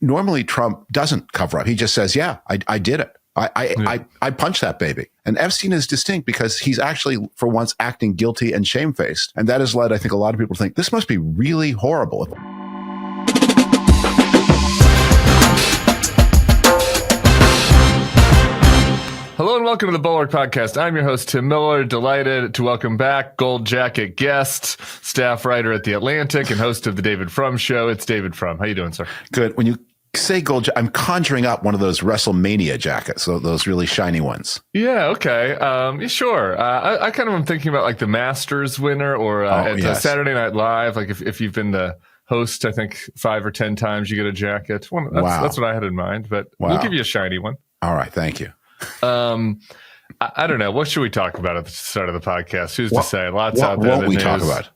normally Trump doesn't cover up. He just says, yeah, I did it. I punched that baby. And Epstein is distinct because he's actually, for once, acting guilty and shamefaced. And that has led, I think, a lot of people to think this must be really horrible. Hello and welcome to the Bulwark Podcast. I'm your host, Tim Miller. Delighted to welcome back Gold Jacket guest, staff writer at The Atlantic and host of the David Frum Show. It's David Frum. How you doing, sir? Good. When you say gold, I'm conjuring up one of those WrestleMania jackets, those really shiny ones. Yeah, okay. Sure. I kind of am thinking about like the Masters winner or Saturday Night Live. Like if you've been the host, I think 5 or 10 times, you get a jacket. That's what I had in mind, but we'll give you a shiny one. All right. Thank you. I don't know. What should we talk about at the start of the podcast? Who's to say? Lots out there. What won't we talk about?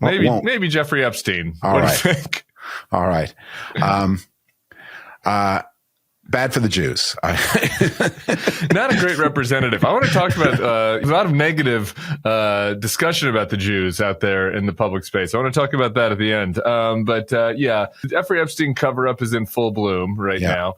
Maybe Jeffrey Epstein. What do you think? All right. Bad for the Jews. Not a great representative. I want to talk about a lot of negative discussion about the Jews out there in the public space. I want to talk about that at the end. The Jeffrey Epstein cover-up is in full bloom right now.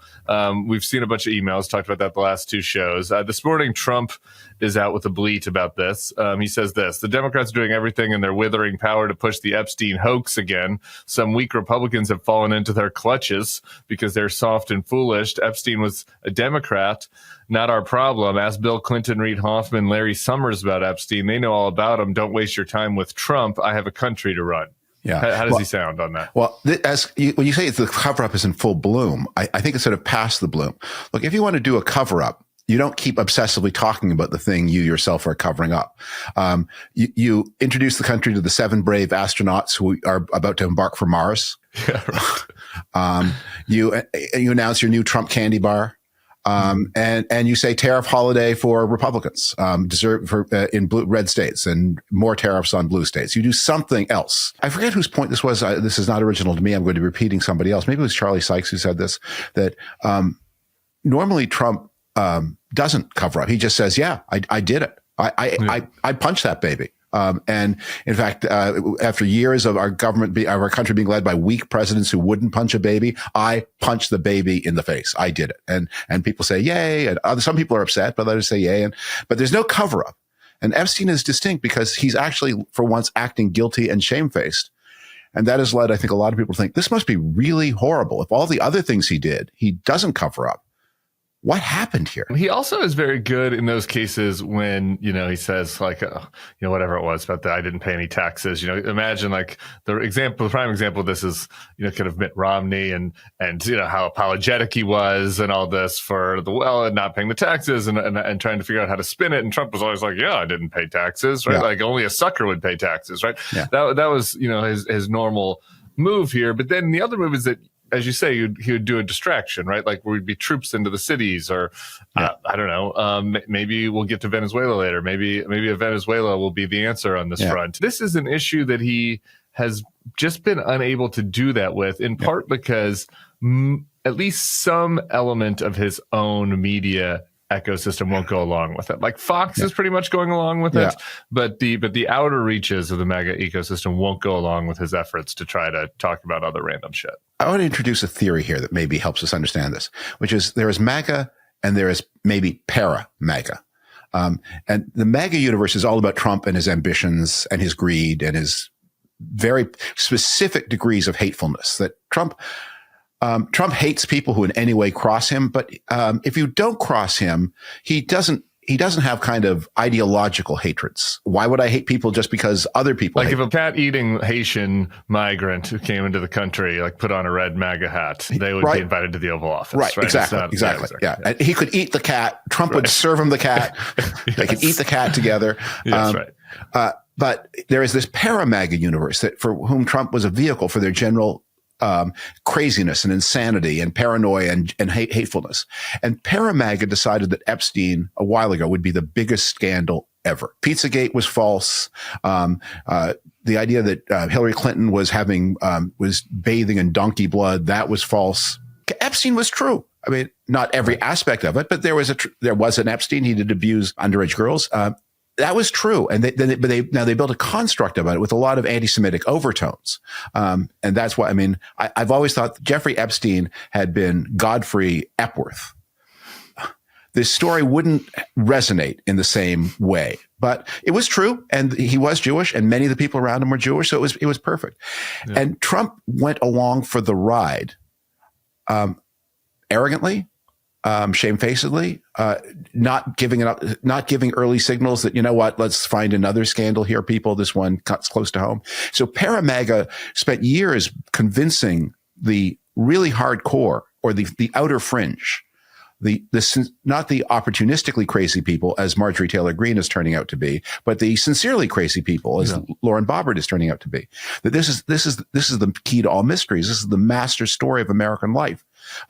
We've seen a bunch of emails, talked about that the last 2 shows. This morning, Trump is out with a bleat about this. He says this: the Democrats are doing everything in their withering power to push the Epstein hoax again. Some weak Republicans have fallen into their clutches because they're soft and foolish. Epstein was a Democrat, not our problem. Ask Bill Clinton, Reid Hoffman, Larry Summers about Epstein. They know all about him. Don't waste your time with Trump. I have a country to run. Yeah. How does he sound on that? Well, when you say the cover-up is in full bloom, I think it's sort of past the bloom. Look, if you want to do a cover-up, you don't keep obsessively talking about the thing you yourself are covering up. You introduce the country to the 7 brave astronauts who are about to embark for Mars. Yeah, right. You announce your new Trump candy bar. And you say tariff holiday for Republicans, in red states and more tariffs on blue states. You do something else. I forget whose point this was. This is not original to me. I'm going to be repeating somebody else. Maybe it was Charlie Sykes who said this, that normally Trump doesn't cover up. He just says, yeah, I did it. I punched that baby. And in fact, after years of our country being led by weak presidents who wouldn't punch a baby, I punched the baby in the face. I did it. And people say, yay. And some people are upset, but others say, yay. But there's no cover up. And Epstein is distinct because he's actually, for once, acting guilty and shamefaced. And that has led, I think, a lot of people to think this must be really horrible. If all the other things he did, he doesn't cover up. What happened here? He also is very good in those cases when, he says like, whatever it was about that I didn't pay any taxes. Imagine like the prime example of this is, kind of Mitt Romney and how apologetic he was and all this for and not paying the taxes and trying to figure out how to spin it. And Trump was always like, yeah, I didn't pay taxes, right? Yeah. Like only a sucker would pay taxes, right? Yeah. That was, his normal move here. But then the other move is that, as you say, he would do a distraction, right? Like we'd be troops into the cities or I don't know. Maybe we'll get to Venezuela later. Maybe Venezuela will be the answer on this front. This is an issue that he has just been unable to do that with, in part because at least some element of his own media ecosystem won't go along with it. Like Fox is pretty much going along with it, but the outer reaches of the MAGA ecosystem won't go along with his efforts to try to talk about other random shit. I want to introduce a theory here that maybe helps us understand this, which is there is MAGA and there is maybe para-MAGA. And the MAGA universe is all about Trump and his ambitions and his greed and his very specific degrees of hatefulness that Trump hates people who in any way cross him, but if you don't cross him, he doesn't have kind of ideological hatreds. Why would I hate people just because other people hate if a cat-eating Haitian migrant who came into the country, like put on a red MAGA hat, they would be invited to the Oval Office. Right, exactly. Yeah. And he could eat the cat. Trump would serve him the cat. They could eat the cat together. Yes, right. But there is this para-MAGA universe for whom Trump was a vehicle for their general craziness and insanity and paranoia and hatefulness. And para-MAGA decided that Epstein a while ago would be the biggest scandal ever. Pizzagate was false. The idea that Hillary Clinton was bathing in donkey blood, that was false. Epstein was true. I mean, not every aspect of it, but there was an Epstein. He did abuse underage girls. that was true. And they built a construct about it with a lot of anti-Semitic overtones. And that's why, I mean, I've always thought Jeffrey Epstein had been Godfrey Epworth. This story wouldn't resonate in the same way, but it was true. And he was Jewish and many of the people around him were Jewish. So it was perfect. Yeah. And Trump went along for the ride, arrogantly, shamefacedly, not giving early signals that, you know what, let's find another scandal here, people. This one cuts close to home. So para-MAGA spent years convincing the really hardcore or the outer fringe, not the opportunistically crazy people as Marjorie Taylor Greene is turning out to be, but the sincerely crazy people as Lauren Boebert is turning out to be. That this is the key to all mysteries. This is the master story of American life.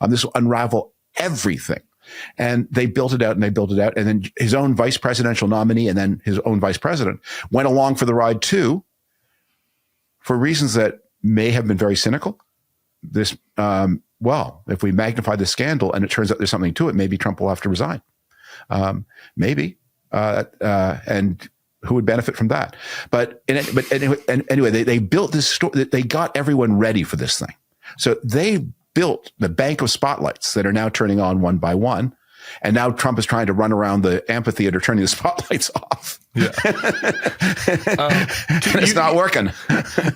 This will unravel everything. And they built it out and they built it out. And then his own vice presidential nominee and then his own vice president went along for the ride too, for reasons that may have been very cynical. Well, if we magnify the scandal and it turns out there's something to it, maybe Trump will have to resign. Maybe. And who would benefit from that? But anyway, they built this story. They got everyone ready for this thing. So they built the bank of spotlights that are now turning on one by one. And now Trump is trying to run around the amphitheater, turning the spotlights off. Yeah. It's not working.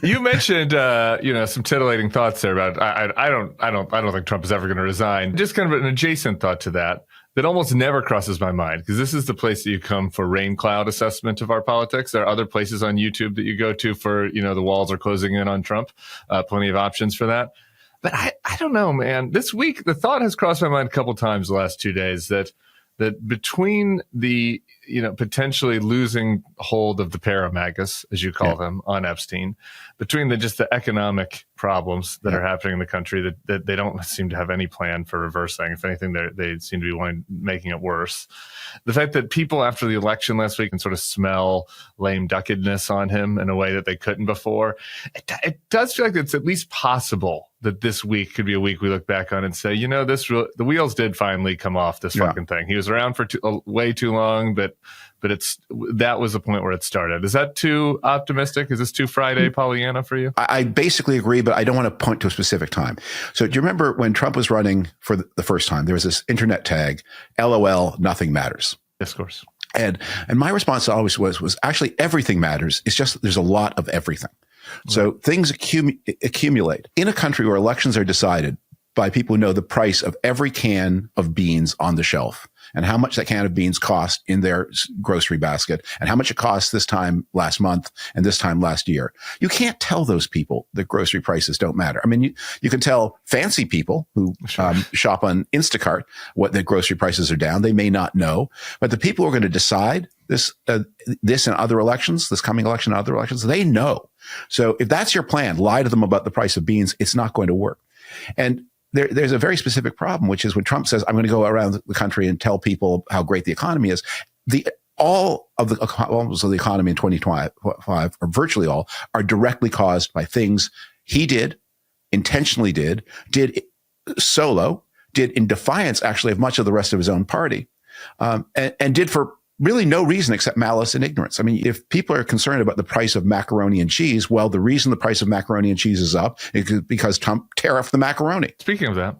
You mentioned, some titillating thoughts there about, I don't think Trump is ever going to resign. Just kind of an adjacent thought to that almost never crosses my mind, because this is the place that you come for rain cloud assessment of our politics. There are other places on YouTube that you go to for, the walls are closing in on Trump. Plenty of options for that. But I don't know, man. This week, the thought has crossed my mind a couple times the last 2 days that between the, potentially losing hold of the para-MAGAs, as you call them, on Epstein, between the economic problems that are happening in the country that they don't seem to have any plan for reversing. If anything, they seem to be making it worse. The fact that people after the election last week can sort of smell lame duckedness on him in a way that they couldn't before. It does feel like it's at least possible that this week could be a week we look back on and say, the wheels did finally come off this fucking thing. He was around for way too long, but that was the point where it started. Is that too optimistic? Is this too Friday Pollyanna for you? I basically agree, but I don't want to point to a specific time. So do you remember when Trump was running for the first time, there was this internet tag, LOL, nothing matters. Discourse. And my response always was actually everything matters. It's just there's a lot of everything. So things accumulate in a country where elections are decided by people who know the price of every can of beans on the shelf and how much that can of beans cost in their grocery basket and how much it cost this time last month and this time last year. You can't tell those people that grocery prices don't matter. I mean, you can tell fancy people who shop on Instacart what the grocery prices are down. They may not know, but the people who are going to decide this and other elections, this coming election and other elections, they know. So if that's your plan, lie to them about the price of beans. It's not going to work. And there's a very specific problem, which is when Trump says, I'm going to go around the country and tell people how great the economy is. All of the problems of the economy in 2025, or virtually all, are directly caused by things he intentionally did solo, did in defiance actually of much of the rest of his own party, and did for really no reason except malice and ignorance. I mean, if people are concerned about the price of macaroni and cheese, well, the reason the price of macaroni and cheese is up is because Trump tariffed the macaroni. Speaking of that,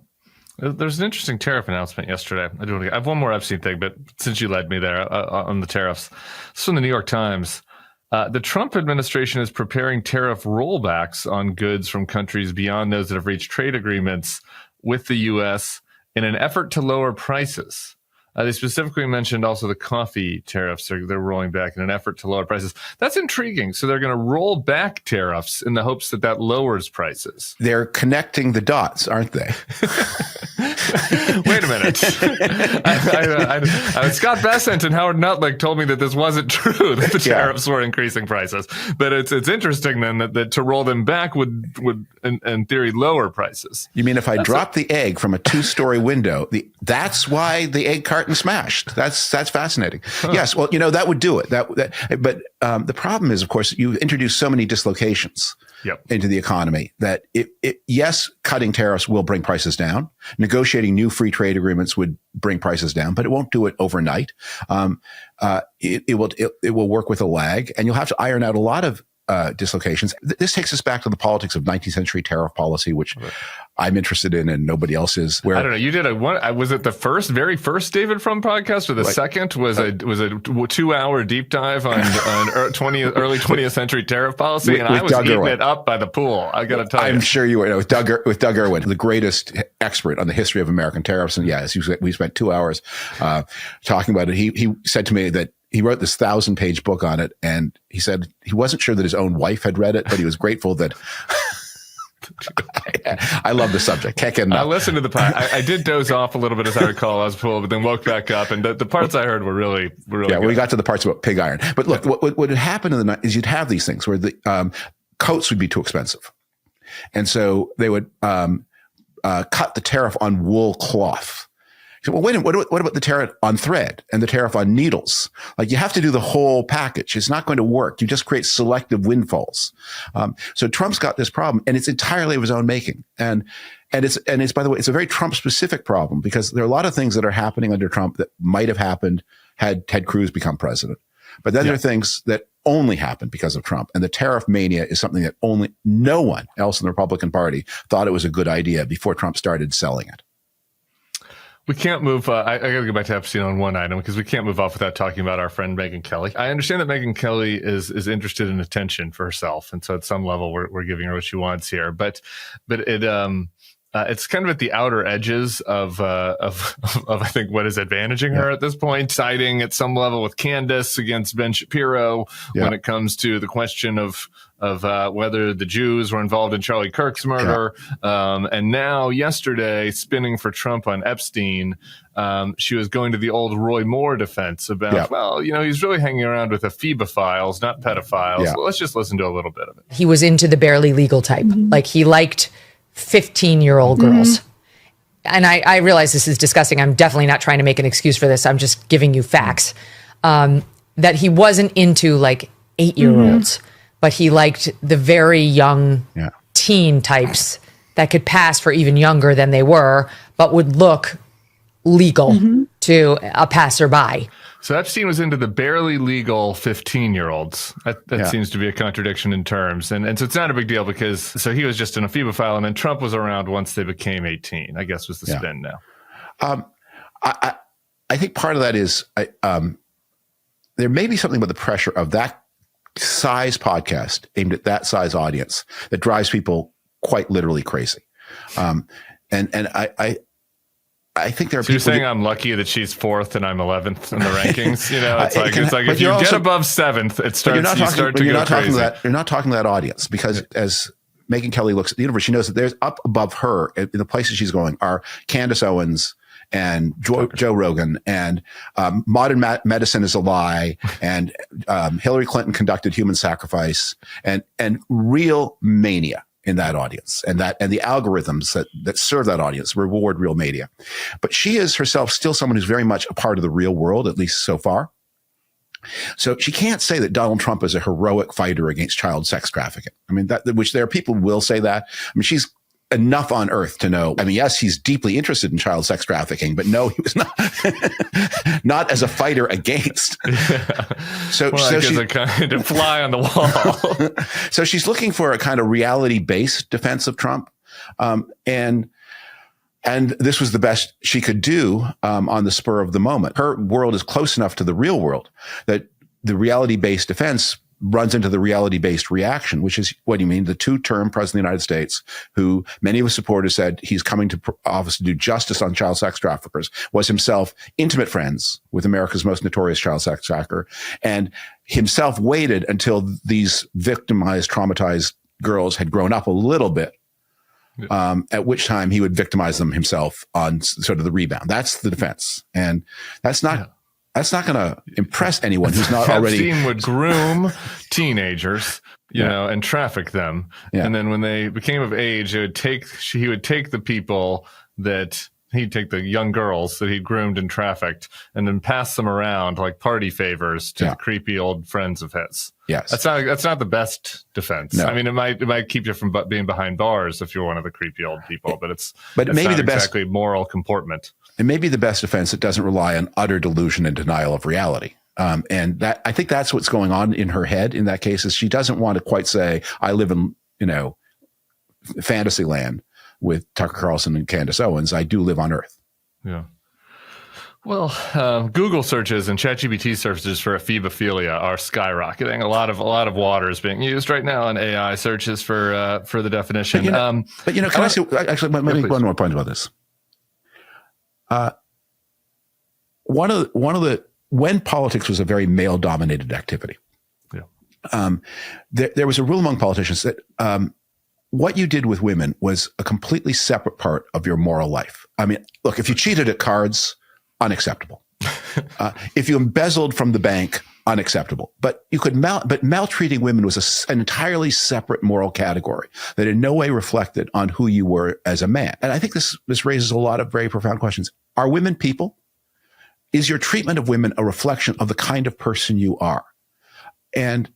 there's an interesting tariff announcement yesterday. I have one more Epstein thing, but since you led me there on the tariffs, this is from the New York Times. The Trump administration is preparing tariff rollbacks on goods from countries beyond those that have reached trade agreements with the U.S. in an effort to lower prices. They specifically mentioned also the coffee tariffs they're rolling back in an effort to lower prices. That's intriguing. So they're going to roll back tariffs in the hopes that lowers prices. They're connecting the dots, aren't they? Wait a minute. Scott Bessent and Howard Nutlick told me that this wasn't true, that the tariffs were increasing prices. But it's interesting then that to roll them back would in theory lower prices. You mean if I drop the egg from a 2-story window, that's why the egg carton smashed. That's fascinating. Huh. Yes, well, that would do it. But the problem is, of course, you introduce so many dislocations into the economy. That yes, cutting tariffs will bring prices down. Negotiating new free trade agreements would bring prices down, but it won't do it overnight. It will work with a lag, and you'll have to iron out a lot of dislocations. This takes us back to the politics of 19th century tariff policy, which I'm interested in and nobody else is. Where I don't know. You did was it the very first David Frum podcast, or the second was a 2-hour deep dive on early 20th century tariff policy? And I was eating it up by the pool. I got to tell you. I'm sure you were. With Doug Irwin, the greatest expert on the history of American tariffs. And yes, we spent 2 hours talking about it. He said to me that he wrote this 1,000-page book on it, and he said he wasn't sure that his own wife had read it, but he was grateful that. I love the subject. Can't get enough. I listened to the part. I did doze off a little bit as I recall. I was full, but then woke back up, and the parts I heard were really yeah. Good. We got to the parts about pig iron, but look, what would happen in the night is you'd have these things where the coats would be too expensive, and so they would cut the tariff on wool cloth. Well, wait a minute, what about the tariff on thread and the tariff on needles? Like, you have to do the whole package. It's not going to work. You just create selective windfalls. So Trump's got this problem, and it's entirely of his own making. And it's, by the way, it's a very Trump specific problem, because there are a lot of things that are happening under Trump that might have happened had Ted Cruz become president. But then there are things that only happened because of Trump. And the tariff mania is something that no one else in the Republican Party thought it was a good idea before Trump started selling it. We can't move. I got to go back to Epstein on one item, because we can't move off without talking about our friend Megyn Kelly. I understand that Megyn Kelly is interested in attention for herself, and so at some level we're giving her what she wants here. But it's kind of at the outer edges of I think what is advantaging her at this point, siding at some level with Candace against Ben Shapiro when it comes to the question of whether the Jews were involved in Charlie Kirk's murder. And now yesterday, spinning for Trump on Epstein, she was going to the old Roy Moore defense about, well, he's really hanging around with ephebophiles, not pedophiles. Well, let's just listen to a little bit of it. He was into the barely legal type. Like, he liked 15-year-old girls. And I realize this is disgusting. I'm definitely not trying to make an excuse for this. I'm just giving you facts. That he wasn't into like 8-year-olds, but he liked the very young teen types that could pass for even younger than they were, but would look legal to a passerby. So Epstein was into the barely legal 15-year-olds. That seems to be a contradiction in terms. And so it's not a big deal, because so he was just an ephebophile, and then Trump was around once they became 18, I guess was the spin now. I think part of that is there may be something about the pressure of that size podcast aimed at that size audience that drives people quite literally crazy. And I think there are so people. You're saying I'm lucky that she's 4th and I'm 11th in the rankings? It's like if you get above 7th, it starts. You're not talking to that audience, because as Megyn Kelly looks at the universe, she knows that there's up above her in the places she's going are Candace Owens and Joe Rogan, and modern medicine is a lie, and Hillary Clinton conducted human sacrifice, and real mania in that audience, and the algorithms that serve that audience reward real mania. But she is herself still someone who's very much a part of the real world, at least so far. So she can't say that Donald Trump is a heroic fighter against child sex trafficking. I mean, which there are people who will say that. I mean, she's enough on earth to know. I mean, yes, he's deeply interested in child sex trafficking, but no, he was not as a fighter against. So she's a kind of fly on the wall. So she's looking for a kind of reality-based defense of Trump, and this was the best she could do on the spur of the moment. Her world is close enough to the real world that the reality-based defense runs into the reality-based reaction, which is, what do you mean? The 2-term president of the United States, who many of his supporters said he's coming to office to do justice on child sex traffickers, was himself intimate friends with America's most notorious child sex trafficker, and himself waited until these victimized, traumatized girls had grown up a little bit, at which time he would victimize them himself on sort of the rebound. That's the defense. And that's not going to impress anyone who's not already. Epstein would groom teenagers, you know, and traffic them. And then when they became of age, he would take the people that He'd take the young girls that he'd groomed and trafficked and then pass them around like party favors to the creepy old friends of his. Yes. That's not the best defense. No. I mean, it might keep you from being behind bars if you're one of the creepy old people, but it's maybe not exactly moral comportment. It may be the best defense that doesn't rely on utter delusion and denial of reality. And that, I think that's what's going on in her head in that case, is she doesn't want to quite say, I live in, fantasy land with Tucker Carlson and Candace Owens. I do live on Earth. Yeah. Well, Google searches and ChatGPT searches for ephebophilia are skyrocketing. A lot of water is being used right now in AI searches for the definition. But can I say, actually, let me make one more point about this. One of the when politics was a very male-dominated activity, there was a rule among politicians that what you did with women was a completely separate part of your moral life. I mean, look, if you cheated at cards, unacceptable. If you embezzled from the bank, unacceptable. But you could maltreating women was an entirely separate moral category that in no way reflected on who you were as a man. And I think this raises a lot of very profound questions. Are women people? Is your treatment of women a reflection of the kind of person you are? And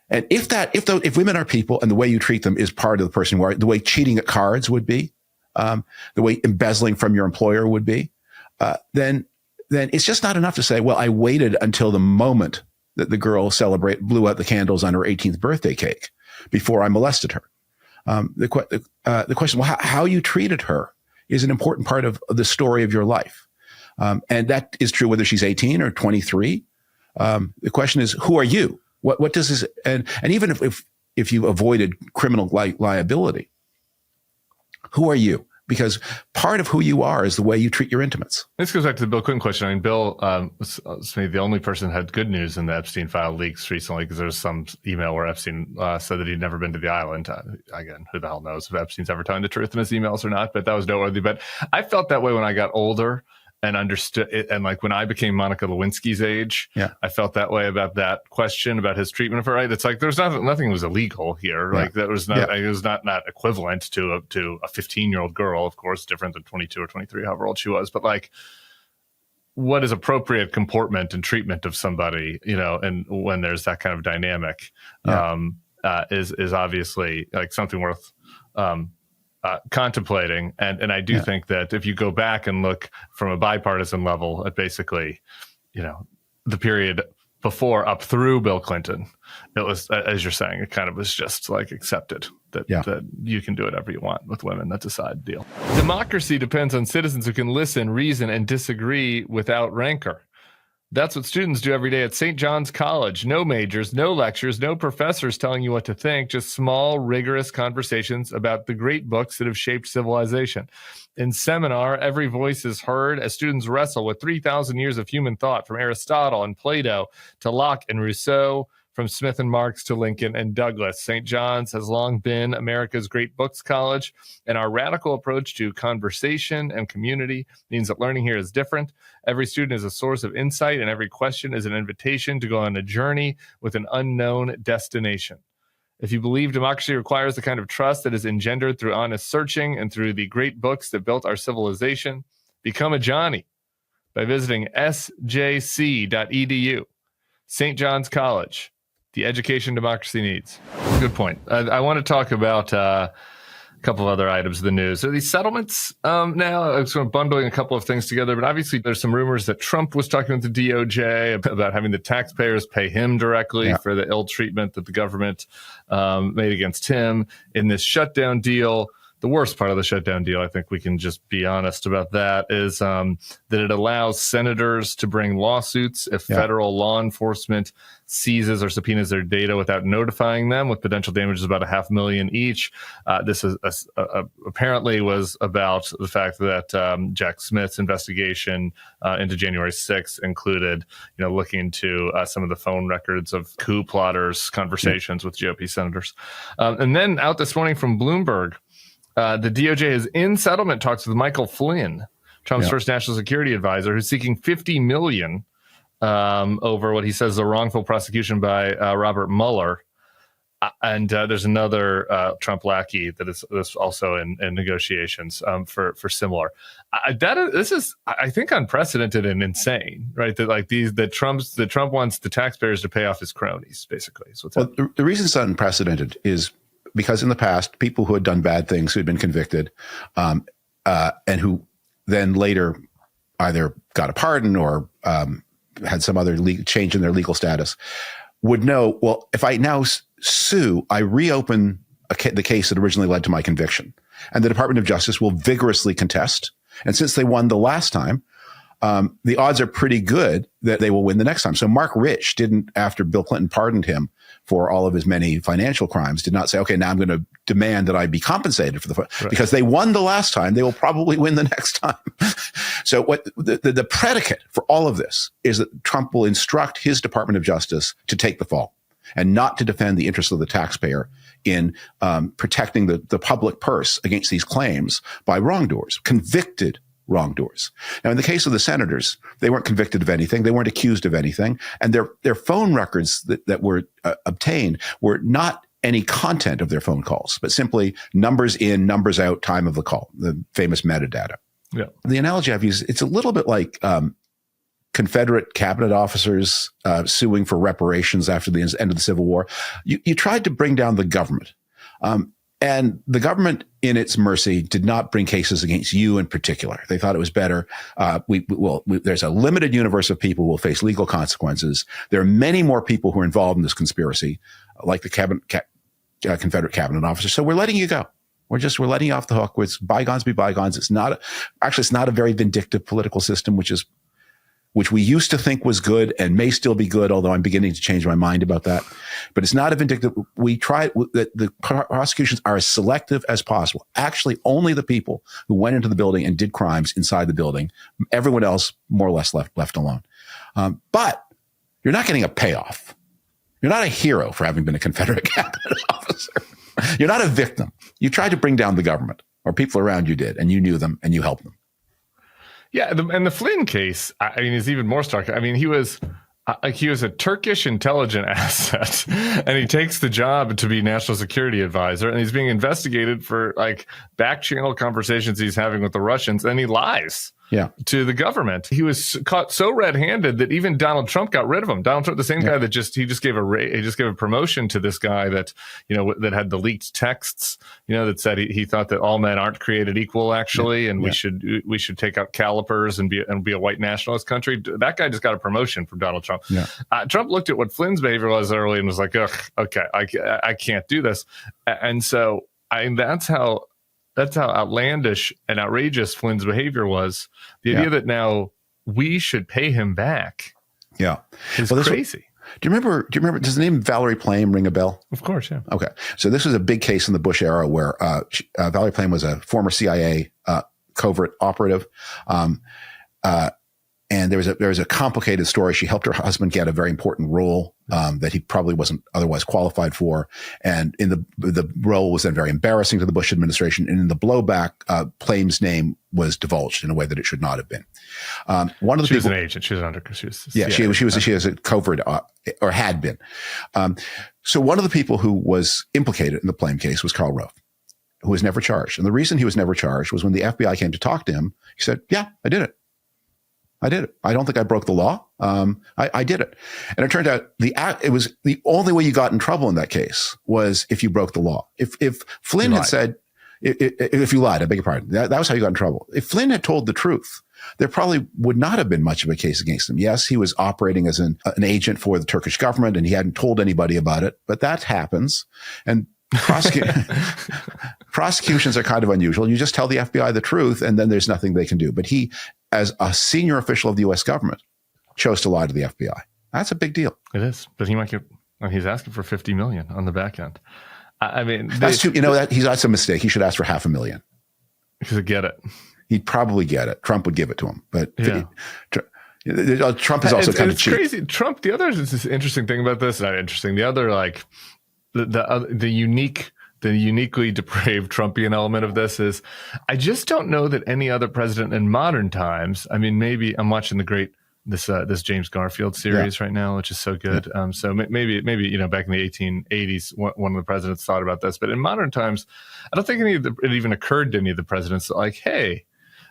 if women are people and the way you treat them is part of the person you are, the way cheating at cards would be, the way embezzling from your employer would be, then it's just not enough to say, well, I waited until the moment that the girl blew out the candles on her 18th birthday cake before I molested her. The question, well, how you treated her is an important part of the story of your life. And that is true whether she's 18 or 23. The question is, who are you? What does this, and even if you avoided criminal liability, who are you? Because part of who you are is the way you treat your intimates. This goes back to the Bill Clinton question. I mean, Bill was maybe the only person who had good news in the Epstein file leaks recently, because there's some email where Epstein said that he'd never been to the island. Again, who the hell knows if Epstein's ever telling the truth in his emails or not, but that was noteworthy. But I felt that way when I got older and understood it. And like when I became Monica Lewinsky's age, I felt that way about that question about his treatment of her. Right? It's like there's nothing was illegal here. Like that was not it was not equivalent to a 15-year-old girl, of course, different than 22 or 23, however old she was. But like, what is appropriate comportment and treatment of somebody, and when there's that kind of dynamic, is obviously like something worth contemplating. And I do think that if you go back and look from a bipartisan level at basically, the period before up through Bill Clinton, it was, as you're saying, it kind of was just like accepted that you can do whatever you want with women. That's a side deal. Democracy depends on citizens who can listen, reason, and disagree without rancor. That's what students do every day at St. John's College. No majors, no lectures, no professors telling you what to think, just small, rigorous conversations about the great books that have shaped civilization. In seminar, every voice is heard as students wrestle with 3,000 years of human thought, from Aristotle and Plato to Locke and Rousseau, from Smith and Marx to Lincoln and Douglas. St. John's has long been America's great books college, and our radical approach to conversation and community means that learning here is different. Every student is a source of insight, and every question is an invitation to go on a journey with an unknown destination. If you believe democracy requires the kind of trust that is engendered through honest searching and through the great books that built our civilization, become a Johnny by visiting sjc.edu. St. John's College. The education democracy needs. Good point. I want to talk about a couple of other items of the news. Are these settlements now? I'm sort of bundling a couple of things together, but obviously there's some rumors that Trump was talking with the DOJ about having the taxpayers pay him directly for the ill treatment that the government made against him in this shutdown deal. The worst part of the shutdown deal, I think we can just be honest about that, is that it allows senators to bring lawsuits if federal law enforcement seizes or subpoenas their data without notifying them, with potential damages about $500,000 each. This is apparently was about the fact that Jack Smith's investigation into January 6th included, looking into some of the phone records of coup plotters' conversations with GOP senators. And then out this morning from Bloomberg, the DOJ is in settlement talks with Michael Flynn, Trump's first national security advisor, who's seeking $50 million over what he says is a wrongful prosecution by Robert Mueller. And there's another Trump lackey that is also in negotiations for similar. This is, I think, unprecedented and insane, right? That like Trump wants the taxpayers to pay off his cronies, basically. So the reason it's unprecedented is because in the past, people who had done bad things, who had been convicted, and who then later either got a pardon or had some other change in their legal status, would know, well, if I now sue, I reopen the case that originally led to my conviction. And the Department of Justice will vigorously contest. And since they won the last time, the odds are pretty good that they will win the next time. So Mark Rich didn't, after Bill Clinton pardoned him for all of his many financial crimes, did not say, okay, now I'm going to demand that I be compensated for right. Because they won the last time, they will probably win the next time. So what the predicate for all of this is that Trump will instruct his Department of Justice to take the fall and not to defend the interests of the taxpayer in protecting the public purse against these claims by wrongdoers, convicted wrongdoers. Now, in the case of the senators, they weren't convicted of anything. They weren't accused of anything. And their phone records that were obtained were not any content of their phone calls, but simply numbers in, numbers out, time of the call, the famous metadata. Yeah. The analogy I've used, it's a little bit like Confederate cabinet officers suing for reparations after the end of the Civil War. You tried to bring down the government. And the government, in its mercy, did not bring cases against you in particular. They thought it was better. There's a limited universe of people who will face legal consequences. There are many more people who are involved in this conspiracy, like the Confederate cabinet officers. So we're letting you go. We're letting you off the hook. It's bygones be bygones. It's not a very vindictive political system, which we used to think was good and may still be good, although I'm beginning to change my mind about that. But it's not a vindictive. The prosecutions are as selective as possible. Actually, only the people who went into the building and did crimes inside the building, everyone else more or less left alone. But you're not getting a payoff. You're not a hero for having been a Confederate cabinet officer. You're not a victim. You tried to bring down the government, or people around you did, and you knew them and you helped them. Yeah, and the Flynn case, I mean, is even more stark. I mean, he was a Turkish intelligence asset, and he takes the job to be national security advisor, and he's being investigated for like back channel conversations he's having with the Russians, and he lies. Yeah, to the government. He was caught so red-handed that even Donald Trump got rid of him. Donald Trump, the same guy that he just gave a promotion to this guy that, that had the leaked texts, that said he thought that all men aren't created equal, actually, and we should take out calipers and be a white nationalist country. That guy just got a promotion from Donald Trump. Yeah. Trump looked at what Flynn's behavior was early and was like, ugh, okay, I can't do this. And so that's how outlandish and outrageous Flynn's behavior was. The idea that now we should pay him back. Yeah. Is crazy. Do you remember, does the name Valerie Plame ring a bell? Of course, yeah. Okay. So this was a big case in the Bush era where Valerie Plame was a former CIA covert operative. And there was a complicated story. She helped her husband get a very important role that he probably wasn't otherwise qualified for. And in the role was then very embarrassing to the Bush administration. And in the blowback, Plame's name was divulged in a way that it should not have been. One of the she was an agent. She was under. She was a covert or had been. So one of the people who was implicated in the Plame case was Karl Rove, who was never charged. And the reason he was never charged was when the FBI came to talk to him, he said, "Yeah, I did it. I did it. I don't think I broke the law. I did it." And it turned out it was the only way you got in trouble in that case was if you broke the law. If Flynn had said, if you lied, I beg your pardon, that was how you got in trouble. If Flynn had told the truth, there probably would not have been much of a case against him. Yes, he was operating as an agent for the Turkish government and he hadn't told anybody about it, but that happens. And prosecutions are kind of unusual. You just tell the FBI the truth and then there's nothing they can do. But he, as a senior official of the U.S. government, chose to lie to the FBI. That's a big deal. It is. But he might get, he's asking for $50 million on the back end. I mean, that's too, that's a mistake. He should ask for $500,000. He could get it. He'd probably get it. Trump would give it to him. But Trump is also kind of cheap. It's crazy. Trump, the other interesting thing about this, not interesting, the other, like, the uniquely depraved Trumpian element of this is I just don't know that any other president in modern times, I mean, maybe I'm watching the great this James Garfield series right now, which is so good. So maybe back in the 1880s, one of the presidents thought about this, but in modern times, I don't think it even occurred to any of the presidents like, hey,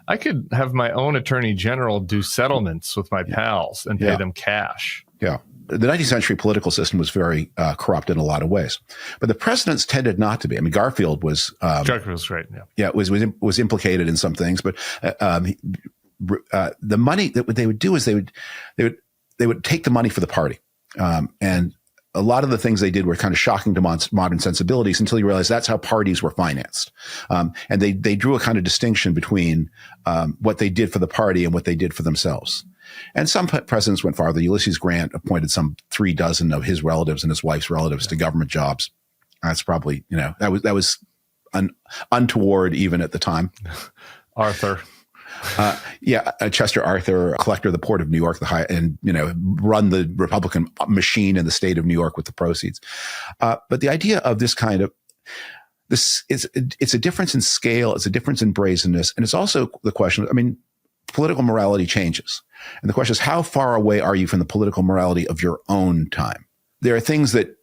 I could have my own attorney general do settlements with my pals and pay them cash. Yeah. The 19th century political system was very corrupt in a lot of ways, but the presidents tended not to be. I mean, Garfield was great. Was implicated in some things, but the money that what they would do is they would take the money for the party, and a lot of the things they did were kind of shocking to modern sensibilities until you realize that's how parties were financed. And they drew a kind of distinction between what they did for the party and what they did for themselves. And some presidents went farther. Ulysses Grant appointed some 36 of his relatives and his wife's relatives to government jobs. That's probably, that was untoward even at the time. Arthur. Chester Arthur, collector of the Port of New York, run the Republican machine in the state of New York with the proceeds. But the idea of this kind of it's a difference in scale, it's a difference in brazenness, and it's also the question. I mean, political morality changes, and the question is, how far away are you from the political morality of your own time? There are things that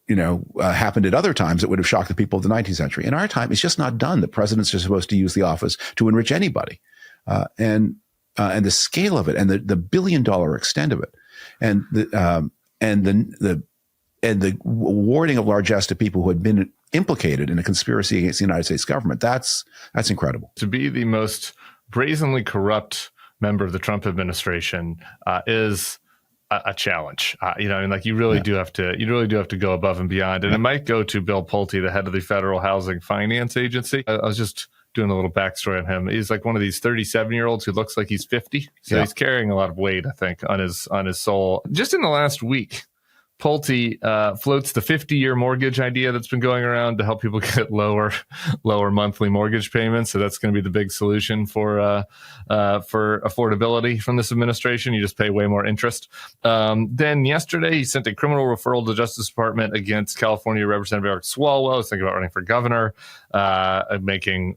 happened at other times that would have shocked the people of the 19th century. In our time, it's just not done. The presidents are supposed to use the office to enrich anybody. And the scale of it, and the $1 billion extent of it, and the awarding of largesse to people who had been implicated in a conspiracy against the United States government, that's incredible. To be the most brazenly corrupt member of the Trump administration is a challenge. You really do have to go above and beyond, and it might go to Bill Pulte, the head of the Federal Housing Finance Agency. I was just doing a little backstory on him. He's like one of these 37-year-olds who looks like he's 50. So he's carrying a lot of weight, I think, on his soul. Just in the last week, Pulte floats the 50-year mortgage idea that's been going around to help people get lower monthly mortgage payments. So that's going to be the big solution for affordability from this administration. You just pay way more interest. Then yesterday, he sent a criminal referral to the Justice Department against California Representative Eric Swalwell, who's thinking about running for governor, making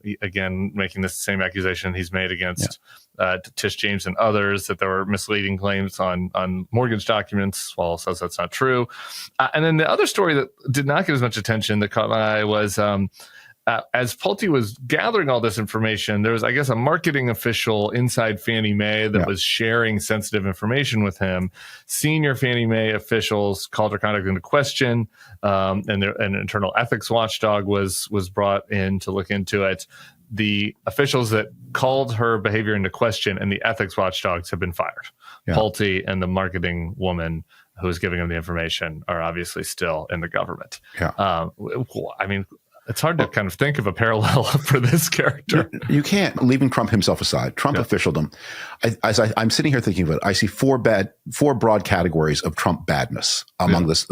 this same accusation he's made against Tish James and others, that there were misleading claims on mortgage documents. Swalwell says that's not true. And then the other story that did not get as much attention that caught my eye was as Pulte was gathering all this information, there was, I guess, a marketing official inside Fannie Mae that was sharing sensitive information with him. Senior Fannie Mae officials called her conduct into question, and an internal ethics watchdog was brought in to look into it. The officials that called her behavior into question and the ethics watchdogs have been fired. Pulte and the marketing woman who was giving him the information are obviously still in the government. It's hard to kind of think of a parallel for this character. You can't, leaving Trump himself aside. Trump officialdom. I'm sitting here thinking of it. I see four broad categories of Trump badness among this.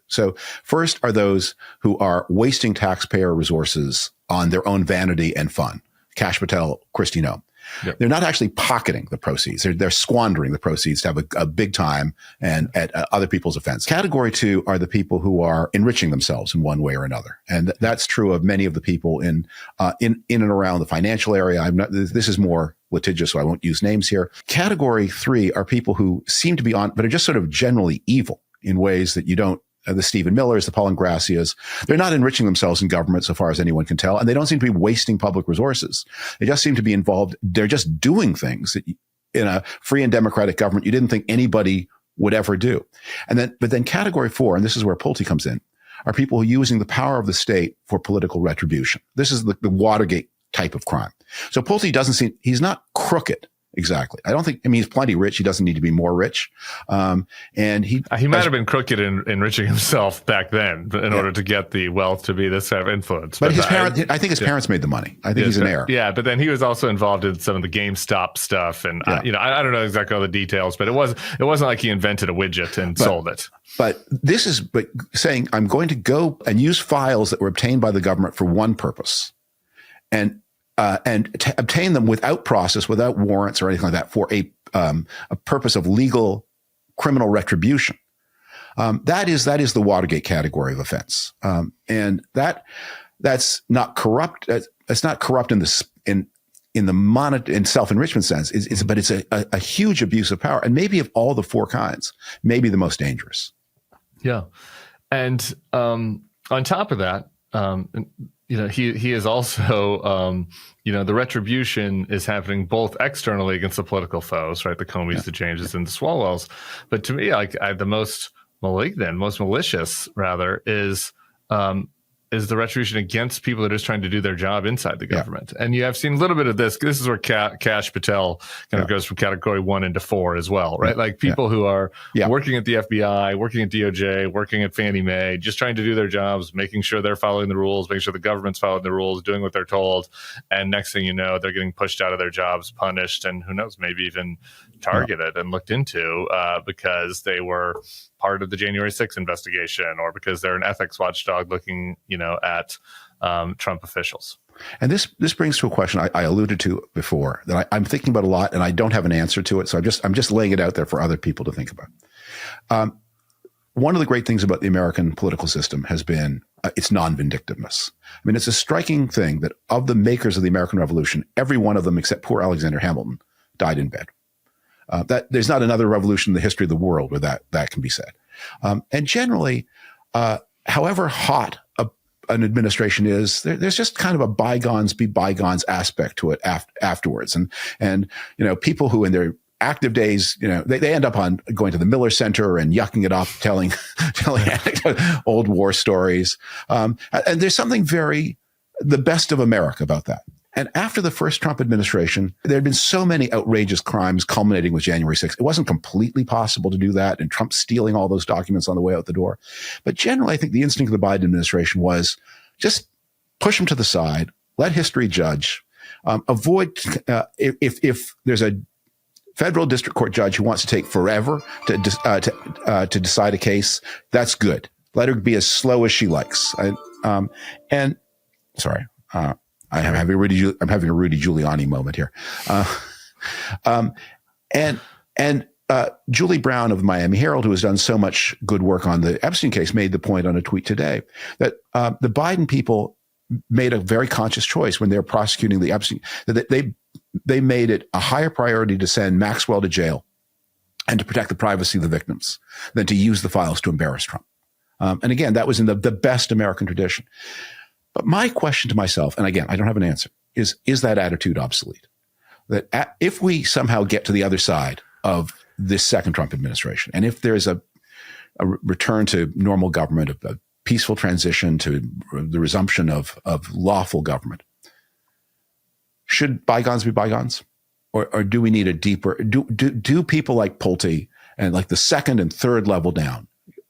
So first are those who are wasting taxpayer resources on their own vanity and fun. Kash Patel, Kristi Noem. Yep. They're not actually pocketing the proceeds. They're squandering the proceeds to have a big time and at other people's offense. Category two are the people who are enriching themselves in one way or another. And that's true of many of the people in and around the financial area. This is more litigious, so I won't use names here. Category three are people who seem to be on, but are just sort of generally evil in ways that you don't. The Stephen Millers, the Paul Ingrassias, they're not enriching themselves in government so far as anyone can tell, and they don't seem to be wasting public resources. They just seem to be involved. They're just doing things that in a free and democratic government you didn't think anybody would ever do. But then category four, and this is where Pulte comes in, are people who are using the power of the state for political retribution. This is the Watergate type of crime. So Pulte he's not crooked. Exactly. He's plenty rich. He doesn't need to be more rich. And he might have been crooked in enriching himself back then in order to get the wealth to be this kind of influence. But I think his parents made the money. I think he's an heir. Yeah. But then he was also involved in some of the GameStop stuff. And, I don't know exactly all the details, but it wasn't like he invented a widget and sold it. But saying I'm going to go and use files that were obtained by the government for one purpose and obtain them without process, without warrants or anything like that for a purpose of legal criminal retribution. That is the Watergate category of offense. And that's not corrupt. It's not corrupt in in the in self-enrichment sense, but it's a huge abuse of power, and maybe of all the four kinds, maybe the most dangerous. Yeah, and on top of that, he is also, the retribution is happening both externally against the political foes, right? The Comeys, the Jameses, and the Swalwells. But to me, the most malignant, most malicious, rather, is the retribution against people that are just trying to do their job inside the government. And you have seen a little bit of this. This is where Kash Patel kind of goes from category 1 into 4 as well, right? Like people who are working at the FBI, working at DOJ, working at Fannie Mae, just trying to do their jobs, making sure they're following the rules, making sure the government's following the rules, doing what they're told. And next thing you know, they're getting pushed out of their jobs, punished, and who knows, maybe even targeted and looked into because they were part of the January 6th investigation, or because they're an ethics watchdog looking, at Trump officials. And this brings to a question I alluded to before that I'm thinking about a lot, and I don't have an answer to it. So I'm just laying it out there for other people to think about. One of the great things about the American political system has been its non-vindictiveness. I mean, it's a striking thing that of the makers of the American Revolution, every one of them except poor Alexander Hamilton died in bed. That there's not another revolution in the history of the world where that can be said. And generally, however hot an administration is, there's just kind of a bygones be bygones aspect to it afterwards. And people who in their active days, they end up on going to the Miller Center and yucking it up, telling old war stories. And there's something the best of America about that. And after the first Trump administration, there had been so many outrageous crimes culminating with January 6th. It wasn't completely possible to do that, and Trump stealing all those documents on the way out the door. But generally, I think the instinct of the Biden administration was just push them to the side, let history judge, avoid, if there's a federal district court judge who wants to take forever to decide a case, that's good. Let her be as slow as she likes. I'm having a Rudy Giuliani moment here. And Julie Brown of the Miami Herald, who has done so much good work on the Epstein case, made the point on a tweet today that the Biden people made a very conscious choice when they were prosecuting the Epstein, that they made it a higher priority to send Maxwell to jail and to protect the privacy of the victims than to use the files to embarrass Trump. And again, that was in the best American tradition. But my question to myself, and again, I don't have an answer, is that attitude obsolete? That if we somehow get to the other side of this second Trump administration, and if there's a return to normal government, a peaceful transition to the resumption of lawful government, should bygones be bygones? Or do we need a deeper, do people like Pulte and like the second and third level down,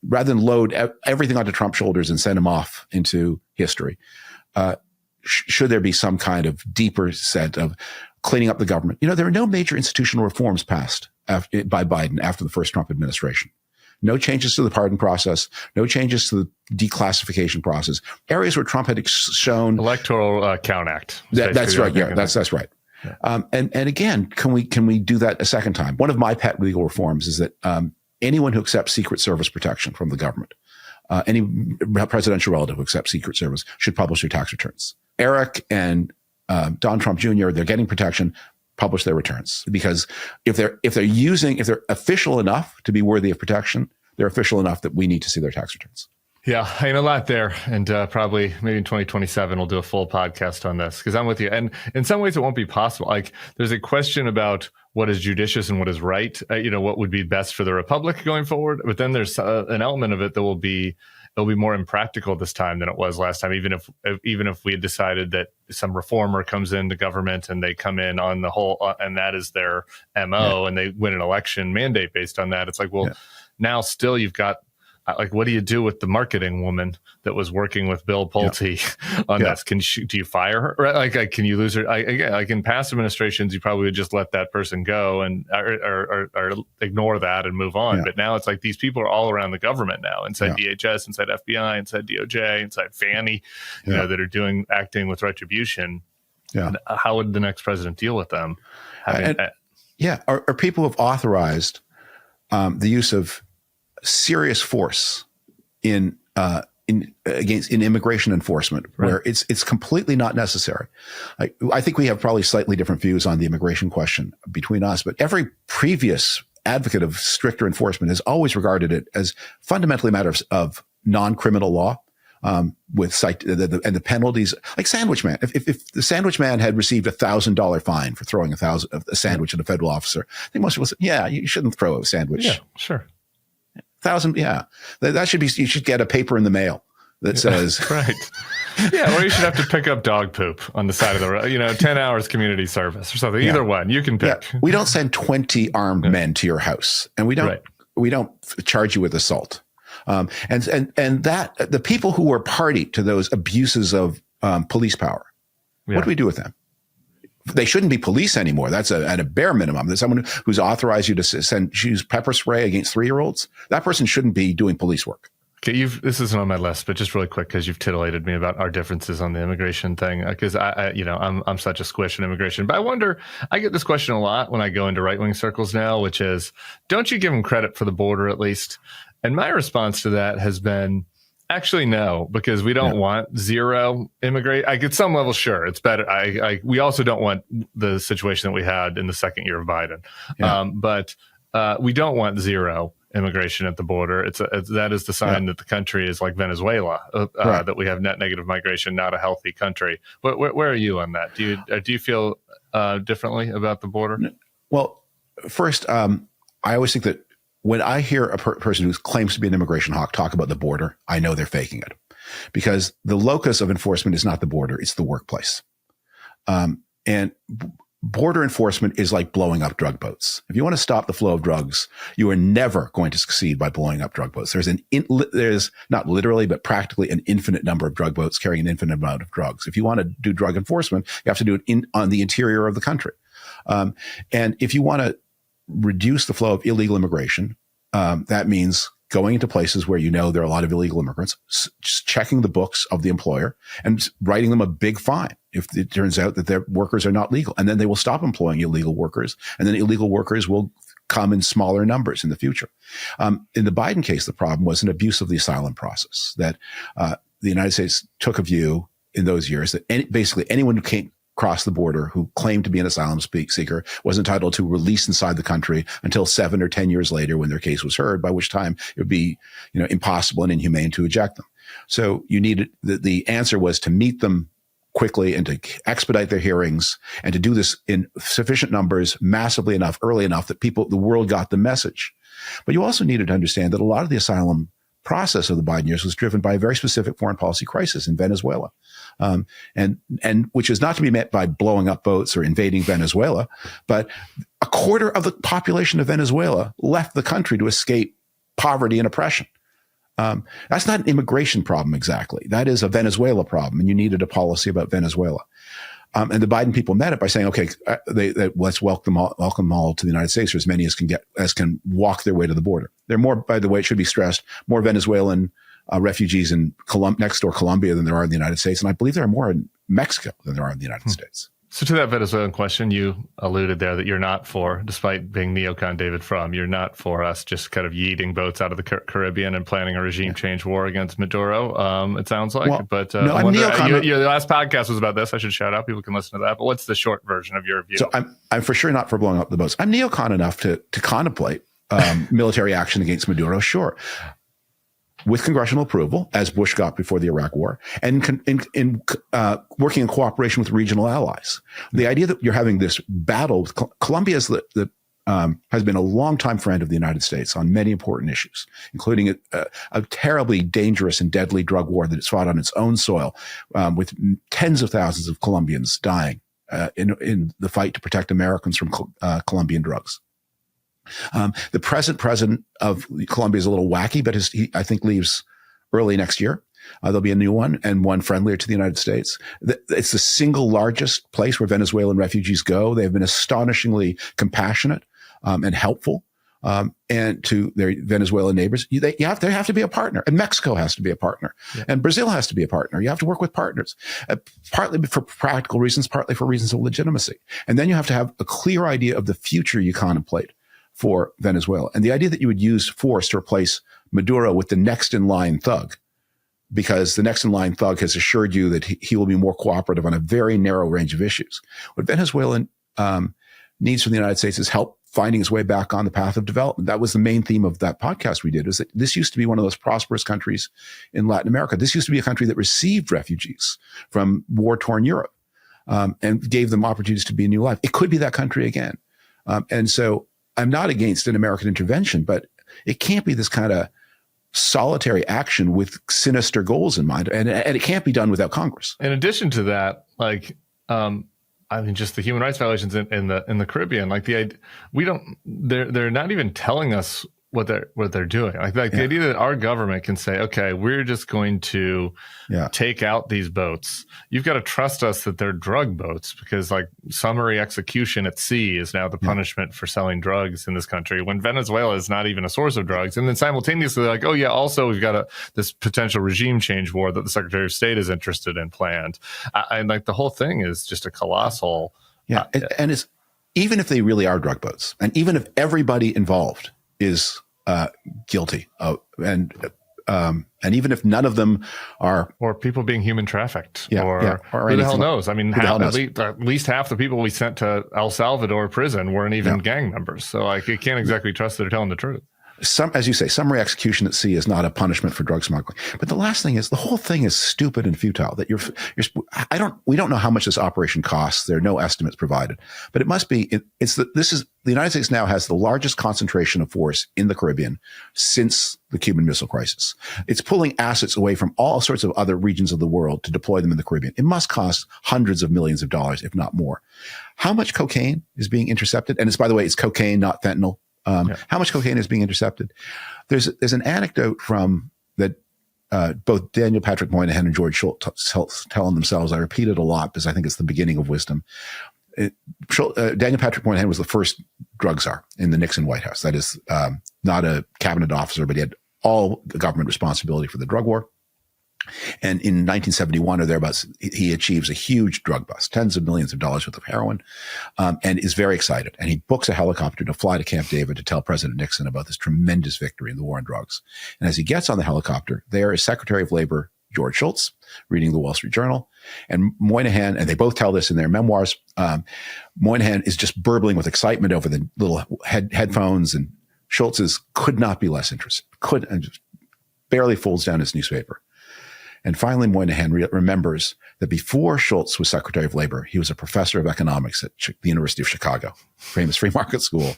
rather than load everything onto Trump's shoulders and send him off into history, should there be some kind of deeper set of cleaning up the government? There are no major institutional reforms passed by Biden after the first Trump administration. No changes to the pardon process, no changes to the declassification process. Areas where Trump had shown Electoral Count Act. That's right. Yeah, that's right. Yeah. And again, can we do that a second time? One of my pet legal reforms is that anyone who accepts Secret Service protection from the government, any presidential relative who accepts Secret Service, should publish their tax returns. Eric and Don Trump Jr., they're getting protection, publish their returns. Because if they're official enough to be worthy of protection, they're official enough that we need to see their tax returns. Yeah, I know a lot there. And probably maybe in 2027, we'll do a full podcast on this, because I'm with you. And in some ways, it won't be possible. Like, there's a question about what is judicious and what is right, what would be best for the Republic going forward. But then there's an element of it that it'll be more impractical this time than it was last time. Even if we had decided that some reformer comes into government and they come in on the whole, and that is their MO, and they win an election mandate based on that. It's like, now still you've got, like, what do you do with the marketing woman that was working with Bill Pulte on this? Do you fire her? Right? Like, can you lose her? Like in past administrations, you probably would just let that person go and or ignore that and move on. Yeah. But now it's like these people are all around the government now, inside DHS, inside FBI, inside DOJ, inside Fannie, that are acting with retribution. Yeah. And how would the next president deal with them? Are people who have authorized the use of serious force in in immigration enforcement, where it's completely not necessary. I think we have probably slightly different views on the immigration question between us, but every previous advocate of stricter enforcement has always regarded it as fundamentally a matter of non-criminal law, with and the penalties, like Sandwich Man. If the Sandwich Man had received $1,000 fine for throwing a sandwich at a federal officer, I think most people say, yeah, you shouldn't throw a sandwich. Yeah, sure. 1,000, yeah. That should be, you should get a paper in the mail that says. Right. Yeah, or you should have to pick up dog poop on the side of the road, 10 hours community service or something. Either one, you can pick. Yeah. We don't send 20 armed men to your house, and we don't charge you with assault. And that the people who were party to those abuses of police power, what do we do with them? They shouldn't be police anymore. That's at a bare minimum. There's someone who's authorized you to use pepper spray against 3-year-olds. That person shouldn't be doing police work. Okay, this isn't on my list, but just really quick, because you've titillated me about our differences on the immigration thing. Because I'm such a squish in immigration. But I wonder, I get this question a lot when I go into right-wing circles now, which is, don't you give them credit for the border at least? And my response to that has been, actually, no, because we don't want zero immigrate. At some level, sure, it's better. We also don't want the situation that we had in the second year of Biden. But we don't want zero immigration at the border. That is the sign that the country is like Venezuela, that we have net negative migration, not a healthy country. But where are you on that? Do you feel differently about the border? Well, first, I always think that when I hear a person who claims to be an immigration hawk talk about the border, I know they're faking it, because the locus of enforcement is not the border, it's the workplace. And border enforcement is like blowing up drug boats. If you want to stop the flow of drugs, you are never going to succeed by blowing up drug boats. There's not literally, but practically an infinite number of drug boats carrying an infinite amount of drugs. If you want to do drug enforcement, you have to do it on the interior of the country. And if you want to reduce the flow of illegal immigration, that means going into places where there are a lot of illegal immigrants, just checking the books of the employer and writing them a big fine if it turns out that their workers are not legal. And then they will stop employing illegal workers, and then illegal workers will come in smaller numbers in the future. In the Biden case, the problem was an abuse of the asylum process, that the United States took a view in those years that basically anyone who came across the border who claimed to be an asylum seeker was entitled to release inside the country until 7 or 10 years later, when their case was heard, by which time it would be, impossible and inhumane to eject them. So you needed, the answer was to meet them quickly and to expedite their hearings, and to do this in sufficient numbers, massively enough, early enough that the world got the message. But you also needed to understand that a lot of the asylum process of the Biden years was driven by a very specific foreign policy crisis in Venezuela. And which is not to be met by blowing up boats or invading Venezuela, but a quarter of the population of Venezuela left the country to escape poverty and oppression. That's not an immigration problem exactly. That is a Venezuela problem, and you needed a policy about Venezuela. And the Biden people met it by saying, okay, let's welcome them all to the United States, or as many as can walk their way to the border. There are more, by the way, it should be stressed, more Venezuelan refugees in next door Colombia than there are in the United States. And I believe there are more in Mexico than there are in the United States. So to that Venezuelan question, you alluded there that you're not for, despite being neocon David Frum, you're not for us just kind of yeeting boats out of the Caribbean and planning a regime change war against Maduro, it sounds like. Well, but no, I'm neocon. The last podcast was about this. I should shout out. People can listen to that. But what's the short version of your view? So I'm for sure not for blowing up the boats. I'm neocon enough to contemplate military action against Maduro, sure, with congressional approval, as Bush got before the Iraq War, and in working in cooperation with regional allies. The idea that you're having this battle with Colombia has been a longtime friend of the United States on many important issues, including a terribly dangerous and deadly drug war that it's fought on its own soil, with tens of thousands of Colombians dying in the fight to protect Americans from Colombian drugs. The present president of Colombia is a little wacky, but I think leaves early next year. There'll be a new one, and one friendlier to the United States. It's the single largest place where Venezuelan refugees go. They've been astonishingly compassionate and helpful, and to their Venezuelan neighbors. They have to be a partner, and Mexico has to be a partner, and Brazil has to be a partner. You have to work with partners, partly for practical reasons, partly for reasons of legitimacy. And then you have to have a clear idea of the future you contemplate for Venezuela. And the idea that you would use force to replace Maduro with the next in line thug because the next in line thug has assured you that he will be more cooperative on a very narrow range of issues. What Venezuela needs from the United States is help finding his way back on the path of development. That was the main theme of that podcast we did, is that this used to be one of those prosperous countries in Latin America. This used to be a country that received refugees from war-torn Europe and gave them opportunities to be a new life. It could be that country again. And so I'm not against an American intervention, but it can't be this kind of solitary action with sinister goals in mind. And it can't be done without Congress. In addition to that, like, just the human rights violations in the Caribbean, like they're not even telling us what they're doing. Like the idea that our government can say, okay, we're just going to take out these boats. You've got to trust us that they're drug boats, because like summary execution at sea is now the punishment for selling drugs in this country, when Venezuela is not even a source of drugs. And then simultaneously, like, oh yeah, also we've got this potential regime change war that the Secretary of State is interested in planned. And like the whole thing is just a colossal. And it's, even if they really are drug boats, and even if everybody involved is guilty, and even if none of them are, or people being human trafficked, or who the hell knows? I mean, knows? At least half the people we sent to El Salvador prison weren't even gang members. So like, you can't exactly trust that they're telling the truth. As you say, summary execution at sea is not a punishment for drug smuggling. But the last thing is, the whole thing is stupid and futile. That we don't know how much this operation costs. There are no estimates provided, but it must be. The United States now has the largest concentration of force in the Caribbean since the Cuban Missile Crisis. It's pulling assets away from all sorts of other regions of the world to deploy them in the Caribbean. It must cost hundreds of millions of dollars, if not more. How much cocaine is being intercepted? And by the way, it's cocaine, not fentanyl. How much cocaine is being intercepted? There's an anecdote from that both Daniel Patrick Moynihan and George Shultz tell themselves. I repeat it a lot because I think it's the beginning of wisdom. Daniel Patrick Moynihan was the first drug czar in the Nixon White House. That is not a cabinet officer, but he had all the government responsibility for the drug war. And in 1971 or thereabouts, he achieves a huge drug bust, tens of millions of dollars worth of heroin, and is very excited. And he books a helicopter to fly to Camp David to tell President Nixon about this tremendous victory in the war on drugs. And as he gets on the helicopter, there is Secretary of Labor George Shultz reading the Wall Street Journal, and Moynihan, and they both tell this in their memoirs, Moynihan is just burbling with excitement over the little headphones, and Shultz could not be less interested, and just barely folds down his newspaper. And finally, Moynihan remembers that before Shultz was Secretary of Labor, he was a professor of economics at the University of Chicago, famous free market school,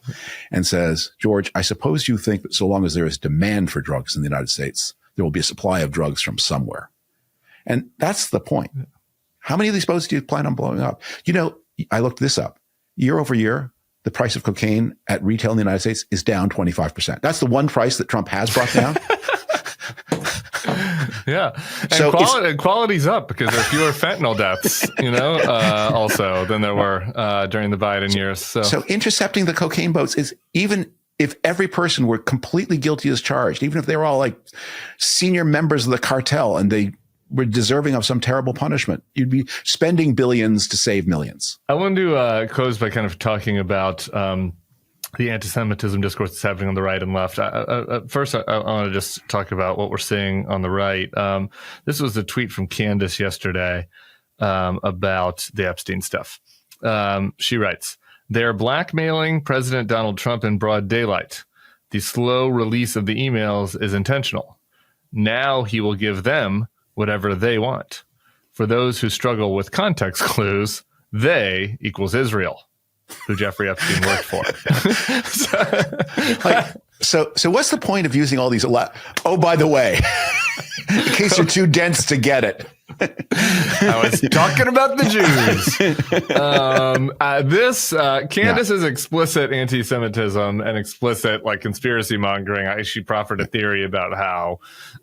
and says, George, I suppose you think that so long as there is demand for drugs in the United States, there will be a supply of drugs from somewhere. And that's the point. How many of these boats do you plan on blowing up? I looked this up. Year over year, the price of cocaine at retail in the United States is down 25%. That's the one price that Trump has brought down. Yeah. And quality's up because there are fewer fentanyl deaths, also than there were during the Biden years. So intercepting the cocaine boats is, even if every person were completely guilty as charged, even if they were all like senior members of the cartel and they were deserving of some terrible punishment, you'd be spending billions to save millions. I want to close by kind of talking about the anti-Semitism discourse that's happening on the right and left. First, I want to just talk about what we're seeing on the right. This was a tweet from Candace yesterday about the Epstein stuff. She writes, "They're blackmailing President Donald Trump in broad daylight. The slow release of the emails is intentional. Now he will give them whatever they want. For those who struggle with context clues, they equals Israel, who Jeffrey Epstein worked for." So what's the point of using all these? Oh, by the way, in case you're too dense to get it, I was talking about the Jews. Candace is explicit anti-Semitism and explicit conspiracy mongering. She proffered a theory about how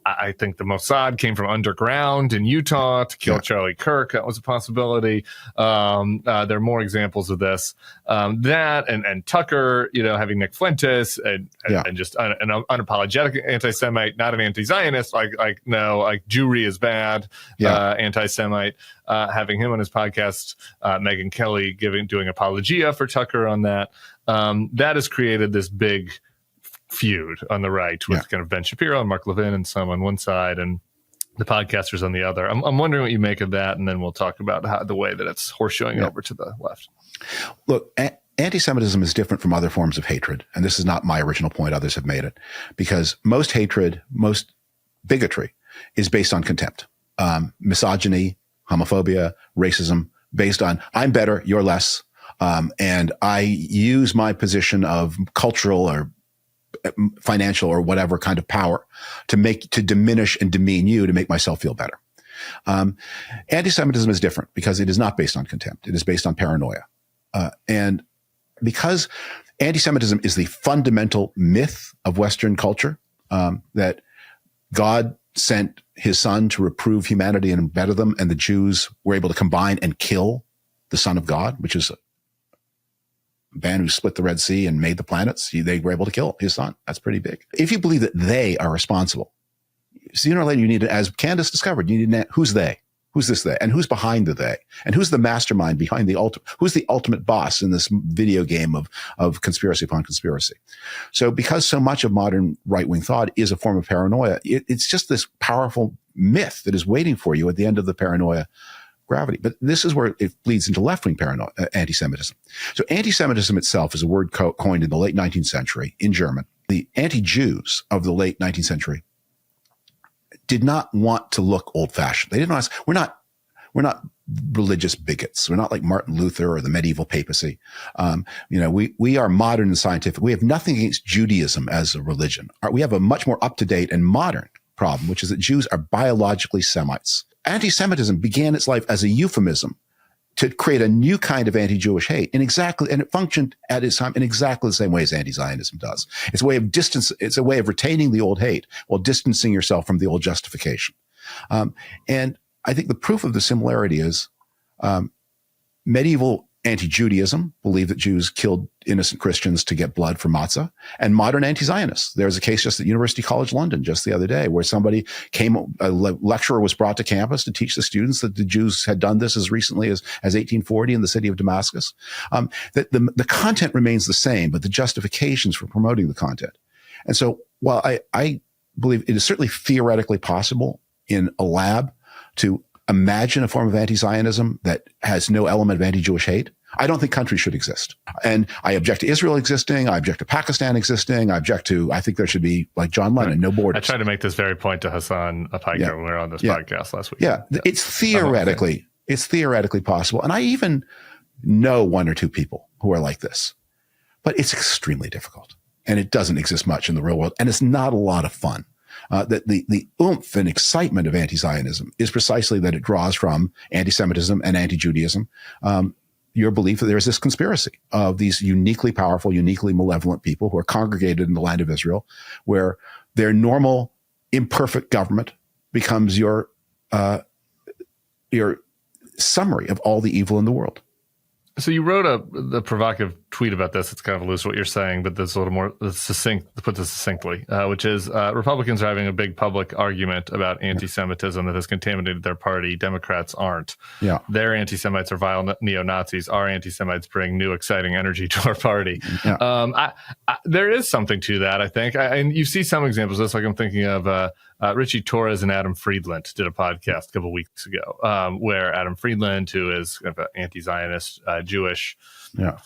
I think the Mossad came from underground in Utah to kill Charlie Kirk. That was a possibility. There are more examples of this. That and Tucker, having Nick Fuentes and just an unapologetic anti-Semite, not an anti-Zionist. Jewry is bad. Anti-Semite, having him on his podcast, Megyn Kelly doing apologia for Tucker on that. That has created this big feud on the right with kind of Ben Shapiro and Mark Levin and some on one side, and the podcasters on the other. I'm wondering what you make of that, and then we'll talk about the way that it's horseshoeing over to the left. Look, anti-Semitism is different from other forms of hatred, and this is not my original point. Others have made it, because most hatred, most bigotry is based on contempt, misogyny, homophobia, racism, based on I'm better, you're less, and I use my position of cultural or financial or whatever kind of power to diminish and demean you to make myself feel better. Anti-Semitism is different because it is not based on contempt. It is based on paranoia. And because anti-Semitism is the fundamental myth of Western culture, that God sent his son to reprove humanity and better them, and the Jews were able to combine and kill the Son of God, which is a man who split the Red Sea and made the planets. They were able to kill his son. That's pretty big. If you believe that they are responsible, sooner or later you need to, as Candace discovered, you need to, who's they? Who's this they? And who's behind the they? And who's the mastermind behind who's the ultimate boss in this video game of conspiracy upon conspiracy? So because so much of modern right-wing thought is a form of paranoia, it's just this powerful myth that is waiting for you at the end of the paranoia gravity. But this is where it bleeds into left-wing paranoia, anti-Semitism. So anti-Semitism itself is a word coined in the late 19th century in German. The anti-Jews of the late 19th century did not want to look old-fashioned. They didn't want us. We're not religious bigots. We're not like Martin Luther or the medieval papacy. We are modern and scientific. We have nothing against Judaism as a religion. We have a much more up-to-date and modern problem, which is that Jews are biologically Semites. Anti-Semitism began its life as a euphemism to create a new kind of anti-Jewish hate, and it functioned at its time in exactly the same way as anti-Zionism does. It's a way of it's a way of retaining the old hate while distancing yourself from the old justification. And I think the proof of the similarity is medieval anti-Judaism believed that Jews killed innocent Christians to get blood for matzah, and modern anti-Zionists. There was a case just at University College London just the other day where a lecturer was brought to campus to teach the students that the Jews had done this as recently as 1840 in the city of Damascus. That the content remains the same, but the justifications for promoting the content. And so while I believe it is certainly theoretically possible in a lab to imagine a form of anti-Zionism that has no element of anti-Jewish hate, I don't think countries should exist. And I object to Israel existing. I object to Pakistan existing. I think there should be, like John Lennon, no borders. I tried to make this very point to Hassan Piker when we were on this podcast last week. Yeah. It's theoretically possible. And I even know one or two people who are like this, but it's extremely difficult, and it doesn't exist much in the real world. And it's not a lot of fun. That the oomph and excitement of anti-Zionism is precisely that it draws from anti-Semitism and anti-Judaism, your belief that there's this conspiracy of these uniquely powerful, uniquely malevolent people who are congregated in the land of Israel, where their normal, imperfect government becomes your summary of all the evil in the world. So you wrote a provocative tweet about this. It's kind of loose what you're saying, but there's a little more succinct, to put this succinctly, which is Republicans are having a big public argument about anti-Semitism that has contaminated their party. Democrats aren't. Yeah. Their anti-Semites are vile neo-Nazis. Our anti-Semites bring new, exciting energy to our party. Yeah. There is something to that, I think. And you see some examples of this, like I'm thinking of Richie Torres and Adam Friedland did a podcast a couple of weeks ago where Adam Friedland, who is kind of an anti-Zionist Jewish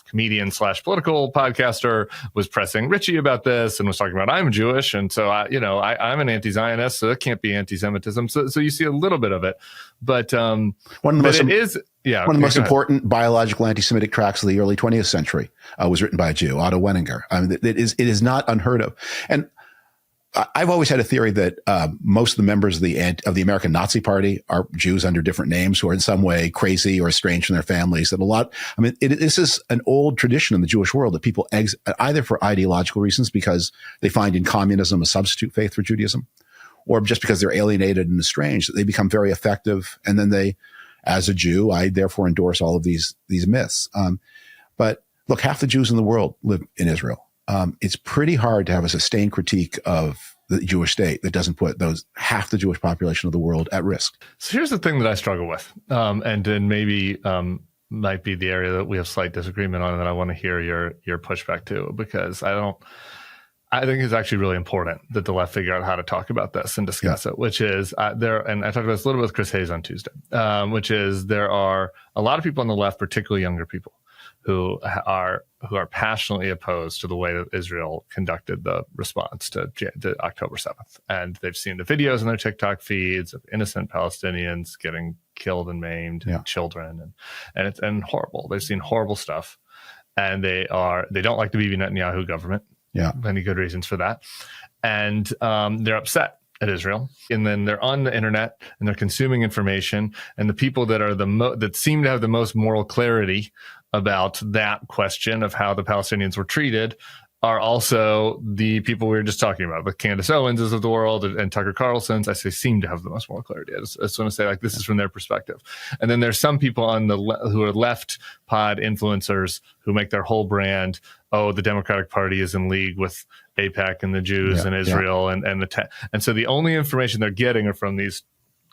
comedian / political podcaster, was pressing Richie about this and was talking about, I'm Jewish, and so I'm an anti-Zionist, so it can't be anti-Semitism. So you see a little bit of it, but one of the most important biological anti-Semitic tracts of the early 20th century was written by a Jew, Otto Wenninger. I mean, it is not unheard of. And I've always had a theory that most of the members of the American Nazi Party are Jews under different names who are in some way crazy or estranged from their families. This is an old tradition in the Jewish world that people exit either for ideological reasons because they find in communism a substitute faith for Judaism, or just because they're alienated and estranged, that they become very effective. And then as a Jew, I therefore endorse all of these myths. But look, half the Jews in the world live in Israel. It's pretty hard to have a sustained critique of the Jewish state that doesn't put half the Jewish population of the world at risk. So here's the thing that I struggle with, and then maybe might be the area that we have slight disagreement on, and that I want to hear your pushback to, because I think it's actually really important that the left figure out how to talk about this and discuss it, which is and I talked about this a little bit with Chris Hayes on Tuesday, which is there are a lot of people on the left, particularly younger people, who are passionately opposed to the way that Israel conducted the response to October 7th. And they've seen the videos in their TikTok feeds of innocent Palestinians getting killed and maimed, children, and it's horrible. They've seen horrible stuff, and they don't like the Bibi Netanyahu government. Yeah, many good reasons for that, and they're upset at Israel. And then they're on the internet and they're consuming information, and the people that are that seem to have the most moral clarity about that question of how the Palestinians were treated are also the people we were just talking about, the Candace Owenses of the world and Tucker Carlson's. I say seem to have the most moral clarity. I just want to say, like, this is from their perspective. And then there's some people on who are left pod influencers who make their whole brand, oh, the Democratic Party is in league with AIPAC and the Jews and Israel and so the only information they're getting are from these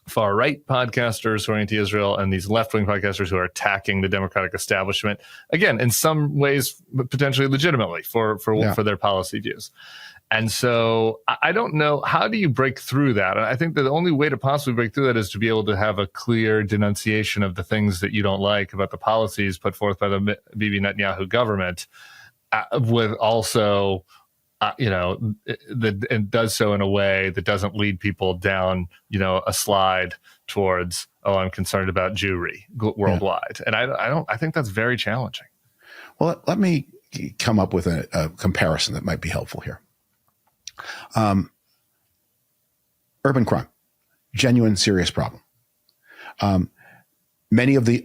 far right podcasters who are anti-Israel and these left-wing podcasters who are attacking the Democratic establishment, again, in some ways potentially legitimately for their policy views. And so I don't know, how do you break through that? And I think that the only way to possibly break through that is to be able to have a clear denunciation of the things that you don't like about the policies put forth by the Bibi Netanyahu government, with also and does so in a way that doesn't lead people down, a slide towards, oh, I'm concerned about Jewry worldwide. And I think that's very challenging. Well, let me come up with a comparison that might be helpful here. Urban crime, genuine, serious problem. Many of the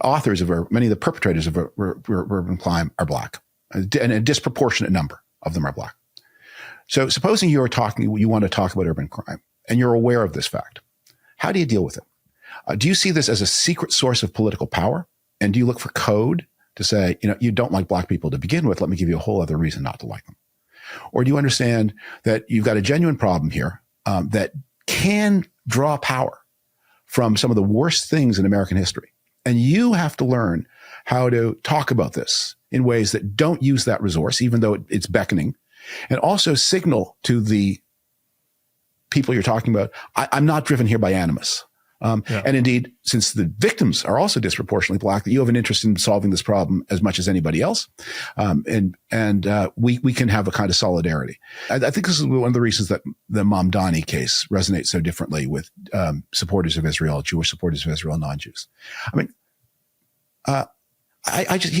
perpetrators of urban crime are Black, and a disproportionate number of them are Black. So supposing you want to talk about urban crime and you're aware of this fact, how do you deal with it? Do you see this as a secret source of political power? And do you look for code to say, you don't like Black people to begin with, let me give you a whole other reason not to like them? Or do you understand that you've got a genuine problem here that can draw power from some of the worst things in American history? And you have to learn how to talk about this in ways that don't use that resource, even though it's beckoning, and also signal to the people you're talking about, I'm not driven here by animus. And indeed, since the victims are also disproportionately Black, that you have an interest in solving this problem as much as anybody else. And we can have a kind of solidarity. I think this is one of the reasons that the Mamdani case resonates so differently with supporters of Israel, Jewish supporters of Israel, non-Jews. I mean,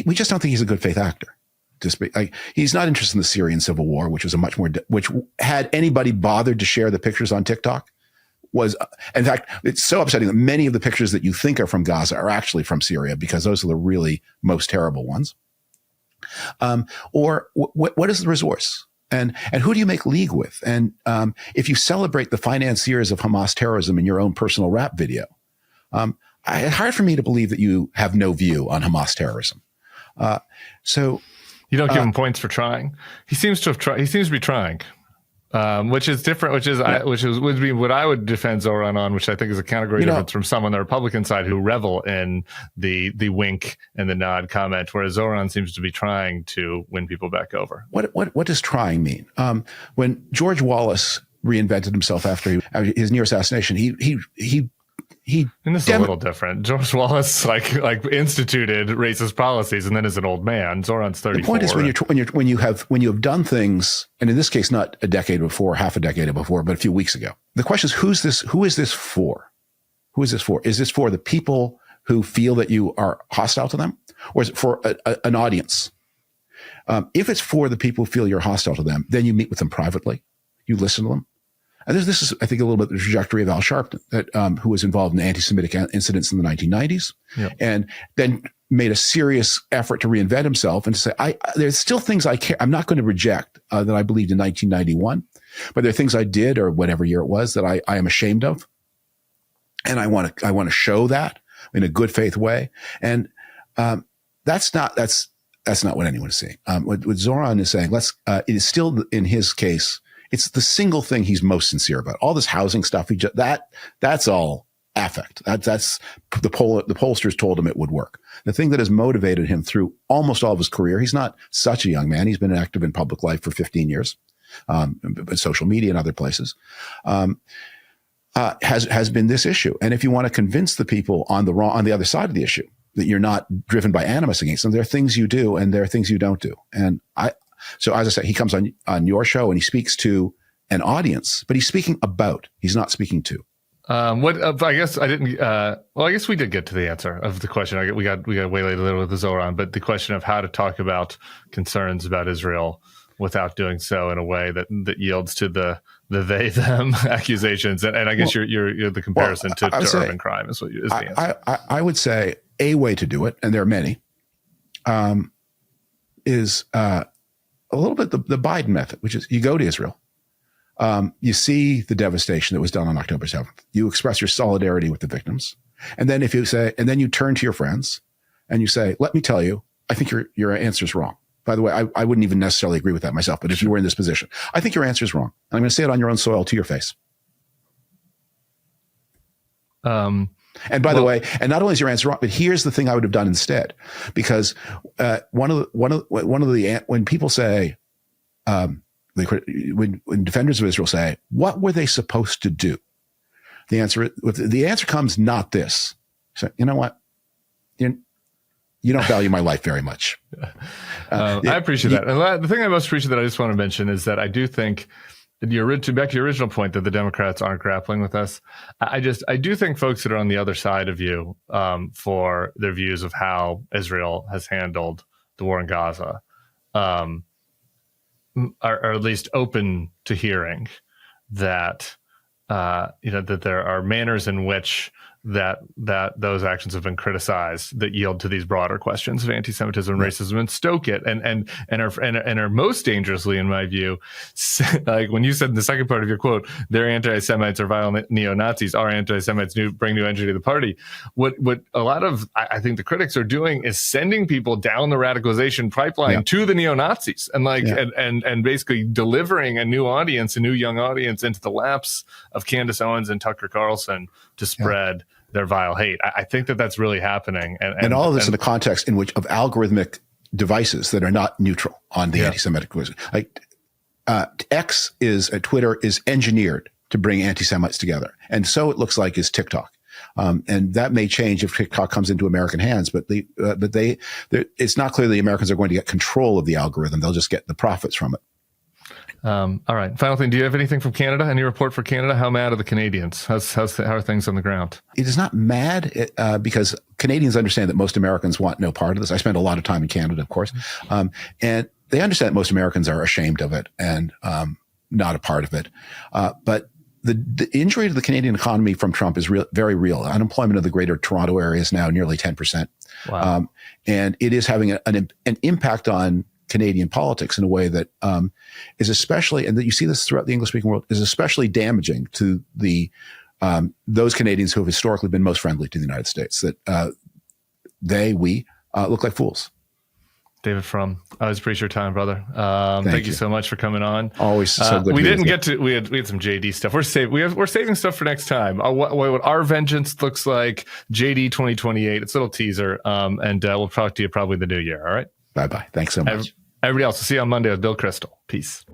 we just don't think he's a good faith actor. He's not interested in the Syrian civil war, which was which had anybody bothered to share the pictures on TikTok was, in fact, it's so upsetting that many of the pictures that you think are from Gaza are actually from Syria, because those are the really most terrible ones. Or what is the resource? And who do you make league with? And if you celebrate the financiers of Hamas terrorism in your own personal rap video, it's hard for me to believe that you have no view on Hamas terrorism. So you don't give him points for trying. He seems to have tried. He seems to be trying, which is different. Would be what I would defend Zoran on, which I think is a category difference from some on the Republican side who revel in the wink and the nod comment, whereas Zoran seems to be trying to win people back over. What does trying mean? When George Wallace reinvented himself after his near assassination, and this is a little different. George Wallace like instituted racist policies, and then as an old man, Zoran's 34. The point is when you have done things, and in this case, not a decade before, half a decade before, but a few weeks ago. The question is, who is this for? Who is this for? Is this for the people who feel that you are hostile to them, or is it for an audience? If it's for the people who feel you're hostile to them, then you meet with them privately, you listen to them. And this is, I think, a little bit the trajectory of Al Sharpton, who was involved in anti-Semitic incidents in the 1990s, and then made a serious effort to reinvent himself and to say, there's still things I'm not going to reject that I believed in 1991, but there are things I did, or whatever year it was, that I am ashamed of, and I want to show that in a good faith way. And that's not what anyone is saying. What Zoran is saying, it is still in his case. It's the single thing he's most sincere about. All this housing stuff, that's all affect. That's the pollsters told him it would work. The thing that has motivated him through almost all of his career, he's not such a young man. He's been active in public life for 15 years. but social media and other places, has been this issue. And if you want to convince the people on the other side of the issue that you're not driven by animus against them, there are things you do and there are things you don't do. And so as I said, he comes on your show and he speaks to an audience, but he's speaking about, he's not speaking to. I guess I didn't. I guess we did get to the answer of the question. We got waylaid a little with the Zoran, but the question of how to talk about concerns about Israel without doing so in a way that yields to the they them accusations. And I guess you're the comparison to urban crime is the answer. I would say a way to do it, and there are many, is a little bit the Biden method, which is you go to Israel. You see the devastation that was done on October 7th. You express your solidarity with the victims. And then and then you turn to your friends and you say, let me tell you, I think your answer is wrong. By the way, I wouldn't even necessarily agree with that myself, but if you were in this position, I think your answer is wrong. And I'm going to say it on your own soil to your face. And by the way, and not only is your answer wrong, but here's the thing I would have done instead, because when people say, when defenders of Israel say, what were they supposed to do? The answer comes not this. So, you know what? You don't value my life very much. I appreciate that. And the thing I most appreciate that I just want to mention is that I do think back to your original point that the Democrats aren't grappling with us. I do think folks that are on the other side of you for their views of how Israel has handled the war in Gaza are at least open to hearing that that there are manners in which that those actions have been criticized that yield to these broader questions of anti-Semitism and racism and stoke it and are most dangerously, in my view, like when you said in the second part of your quote, they're anti-Semites or violent neo-Nazis, are anti-Semites bring new energy to the party. What a lot of I think the critics are doing is sending people down the radicalization pipeline to the neo-Nazis and basically delivering a new young audience into the laps of Candace Owens and Tucker Carlson to spread their vile hate. I think that's really happening. And all of this in the context in which of algorithmic devices that are not neutral on the anti-Semitic question. Like Twitter is engineered to bring anti-Semites together. And so it looks like is TikTok. And that may change if TikTok comes into American hands, but it's not clear the Americans are going to get control of the algorithm. They'll just get the profits from it. All right. Final thing. Do you have anything from Canada? Any report for Canada? How mad are the Canadians? How are things on the ground? It is not mad because Canadians understand that most Americans want no part of this. I spent a lot of time in Canada, of course. And they understand that most Americans are ashamed of it and not a part of it. But the injury to the Canadian economy from Trump is very real. Unemployment of the greater Toronto area is now nearly 10%. Wow. And it is having an impact on Canadian politics in a way that is especially, and that you see this throughout the English-speaking world, is especially damaging to those Canadians who have historically been most friendly to the United States. That we look like fools. David Frum, I always appreciate your time, brother. Thank you so much for coming on. Always so good. We didn't get to. We had some JD stuff. We're saving stuff for next time. What our vengeance looks like. JD 2028. It's a little teaser. And we'll talk to you probably the new year. All right. Bye bye. Thanks so much. Everybody else, we'll see you on Monday with Bill Crystal. Peace.